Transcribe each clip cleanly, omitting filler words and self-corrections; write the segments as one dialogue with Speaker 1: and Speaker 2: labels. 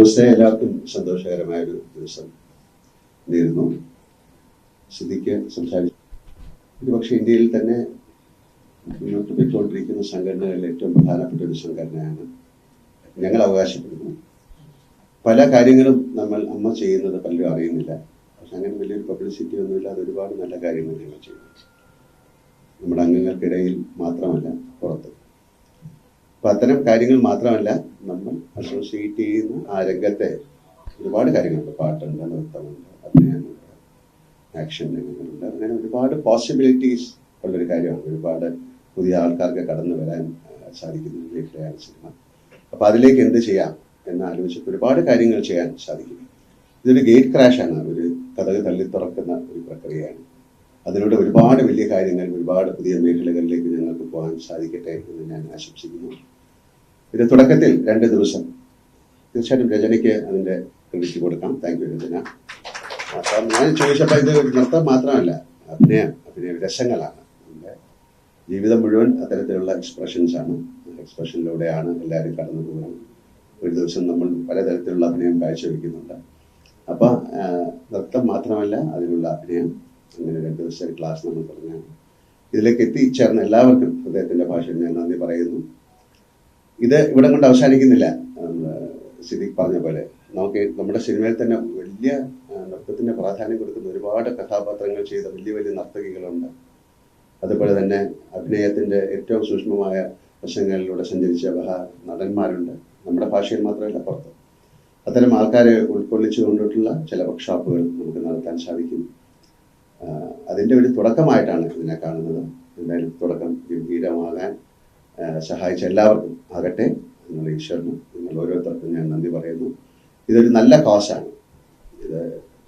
Speaker 1: നമസ്തേ, എല്ലാവർക്കും സന്തോഷകരമായൊരു ദിവസം നേരുന്നു. സിദ്ദിഖ് സംസാരിച്ചു. ഒരുപക്ഷെ ഇന്ത്യയിൽ തന്നെ മുന്നോട്ട് പോയിക്കൊണ്ടിരിക്കുന്ന സംഘടനകളിൽ ഏറ്റവും പ്രധാനപ്പെട്ട ഒരു സംഘടനയാണ്. ഞങ്ങൾ അവകാശപ്പെടുന്നു പല കാര്യങ്ങളും അമ്മ ചെയ്യുന്നത് പലരും അറിയുന്നില്ല. പക്ഷെ അങ്ങനെ വലിയൊരു പബ്ലിസിറ്റി ഒന്നുമില്ലാതെ ഒരുപാട് നല്ല കാര്യങ്ങൾ ഞങ്ങൾ ചെയ്യുന്നു, നമ്മുടെ അംഗങ്ങൾക്കിടയിൽ മാത്രമല്ല പുറത്ത്. അപ്പം അത്തരം കാര്യങ്ങൾ മാത്രമല്ല, നമ്മൾ അസോസിയേറ്റ് ചെയ്യുന്ന ആ രംഗത്തെ ഒരുപാട് കാര്യങ്ങളുണ്ട്. പാട്ടുണ്ട്, നൃത്തമുണ്ട്, അഭിനയമുണ്ട്, ആക്ഷൻ രംഗങ്ങളുണ്ട്. അങ്ങനെ ഒരുപാട് പോസിബിലിറ്റീസ് ഉള്ളൊരു കാര്യമാണ്. ഒരുപാട് പുതിയ ആൾക്കാർക്ക് കടന്നു വരാൻ സാധിക്കുന്ന ഒരു മേഖലയാണ് സിനിമ. അപ്പം അതിലേക്ക് എന്ത് ചെയ്യാം എന്നാലോചിച്ച് ഒരുപാട് കാര്യങ്ങൾ ചെയ്യാൻ സാധിക്കും. ഇതൊരു ഗേറ്റ് ക്രാഷാണ്, ഒരു കഥക് തള്ളി തുറക്കുന്ന ഒരു പ്രക്രിയയാണ്. അതിലൂടെ ഒരുപാട് വലിയ കാര്യങ്ങൾ, ഒരുപാട് പുതിയ മേഖലകളിലേക്ക് ഞങ്ങൾക്ക് പോകാൻ സാധിക്കട്ടെ എന്ന് ഞാൻ ആശംസിക്കുന്നു. ഇത് തുടക്കത്തിൽ 2 ദിവസം തീർച്ചയായിട്ടും രചനയ്ക്ക് അതിൻ്റെ ക്രെഡിറ്റ് കൊടുക്കാം. താങ്ക് യു രചന. അപ്പം ഞാൻ ചോദിച്ചപ്പോൾ ഇത് നൃത്തം മാത്രമല്ല, അഭിനയ രസങ്ങളാണ്. നമ്മുടെ ജീവിതം മുഴുവൻ അത്തരത്തിലുള്ള എക്സ്പ്രഷൻസാണ്. എക്സ്പ്രഷനിലൂടെയാണ് എല്ലാവരും കടന്നു പോകുന്നത്. ഒരു ദിവസം നമ്മൾ പലതരത്തിലുള്ള അഭിനയം കാഴ്ചവെക്കുന്നുണ്ട്. അപ്പോൾ നൃത്തം മാത്രമല്ല, അതിനുള്ള അഭിനയം. അങ്ങനെ 2 ദിവസത്തെ ക്ലാസ് നമ്മൾ തുടങ്ങാണ്. ഇതിലേക്ക് എത്തിച്ചേർന്ന എല്ലാവർക്കും ഹൃദയത്തിൻ്റെ ഭാഷയിൽ ഞാൻ നന്ദി പറയുന്നു. ഇത് ഇവിടെ കൊണ്ട് അവസാനിക്കുന്നില്ല. സിദ്ദിഖ് പറഞ്ഞ പോലെ നമുക്ക് നമ്മുടെ സിനിമയിൽ തന്നെ വലിയ നൃത്തത്തിന് പ്രാധാന്യം കൊടുക്കുന്ന ഒരുപാട് കഥാപാത്രങ്ങൾ ചെയ്ത വലിയ വലിയ നർത്തകികളുണ്ട്. അതുപോലെ തന്നെ അഭിനയത്തിൻ്റെ ഏറ്റവും സൂക്ഷ്മമായ വശങ്ങളിലൂടെ സഞ്ചരിച്ച നടന്മാരുണ്ട്, നമ്മുടെ ഭാഷയിൽ മാത്രമല്ല പുറത്ത്. അത്തരം ആൾക്കാരെ ഉൾക്കൊള്ളിച്ചുകൊണ്ടിട്ടുള്ള ചില വർക്ക്ഷോപ്പുകൾ നമുക്ക് നടത്താൻ സാധിക്കും. അതിൻ്റെ ഒരു തുടക്കമായിട്ടാണ് ഇതിനെ കാണുന്നത്. എന്തായാലും തുടക്കം ഗംഭീരമാകാൻ സഹായിച്ച എല്ലാവർക്കും ആകട്ടെ. നിങ്ങൾ ഈശ്വരന്, നിങ്ങൾ ഓരോരുത്തർക്കും ഞാൻ നന്ദി പറയുന്നു. ഇതൊരു നല്ല കോസാണ്. ഇത്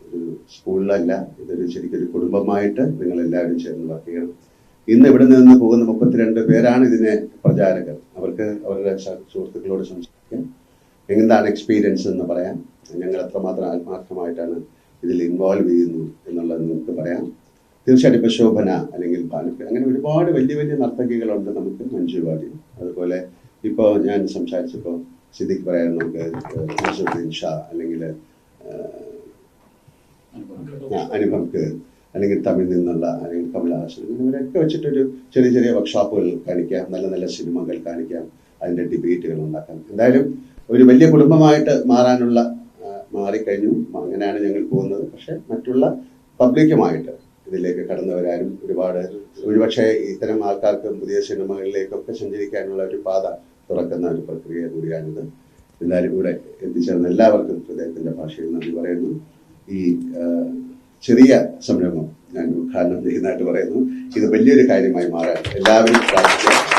Speaker 1: ഒരു സ്കൂളിലല്ല, ഇതൊരു ശരിക്കൊരു കുടുംബമായിട്ട് നിങ്ങൾ എല്ലാവരും ചേർന്ന് വർക്ക് ചെയ്യണം. ഇന്ന് ഇവിടെ നിന്ന് പോകുന്ന 32 പേരാണ് ഇതിനെ പ്രചാരകർ. അവർക്ക് അവരുടെ സുഹൃത്തുക്കളോട് സംസാരിക്കാം, എന്താണ് എക്സ്പീരിയൻസ് എന്ന് പറയാം, ഞങ്ങൾ എത്രമാത്രം ആത്മാർത്ഥമായിട്ടാണ് ഇതിൽ ഇൻവോൾവ് ചെയ്യുന്നു എന്നുള്ളത് നിങ്ങൾക്ക് പറയാം. തീർച്ചയായിട്ടും ഇപ്പോൾ ശോഭന അല്ലെങ്കിൽ ഭാനുപ്രിയ, അങ്ങനെ ഒരുപാട് വലിയ വലിയ നർത്തകികളുണ്ട് നമുക്ക്. മഞ്ജു വാര്യർ, അതുപോലെ ഇപ്പോൾ ഞാൻ സംസാരിച്ചപ്പോൾ സിദ്ദിഖ് പറയാൻ നമുക്ക് നസറുദ്ദീൻ ഷാ, അല്ലെങ്കിൽ അനുപംക്ക്, അല്ലെങ്കിൽ തമിഴിൽ നിന്നുള്ള, അല്ലെങ്കിൽ കമലഹാസൻ, ഇവരൊക്കെ വെച്ചിട്ടൊരു ചെറിയ ചെറിയ വർക്ക്ഷോപ്പുകൾ കാണിക്കാം, നല്ല നല്ല സിനിമകൾ കാണിക്കാം, അതിൻ്റെ ഡിബേറ്റുകൾ ഉണ്ടാക്കാം. എന്തായാലും ഒരു വലിയ കുടുംബമായിട്ട് മാറിക്കഴിഞ്ഞു. അങ്ങനെയാണ് ഞങ്ങൾ പോകുന്നത്. പക്ഷെ മറ്റുള്ള പബ്ലിക്കുമായിട്ട് ഇതിലേക്ക് കടന്നു വരാനും ഒരുപക്ഷെ ഇത്തരം ആൾക്കാർക്ക് പുതിയ സിനിമകളിലേക്കൊക്കെ സഞ്ചരിക്കാനുള്ള ഒരു പാത തുറക്കുന്ന ഒരു പ്രക്രിയ കൂടിയാണിത്. എന്തായാലും ഇവിടെ എത്തിച്ചേർന്ന എല്ലാവർക്കും ഹൃദയത്തിൻ്റെ ഭാഷയിൽ നന്ദി പറയുന്നു. ഈ ചെറിയ സംരംഭം ഞാൻ ഉദ്ഘാടനം ചെയ്യുന്നതായിട്ട് പറയുന്നു. ഇത് വലിയൊരു കാര്യമായി മാറാൻ എല്ലാവരും പ്രാർത്ഥിക്കുക.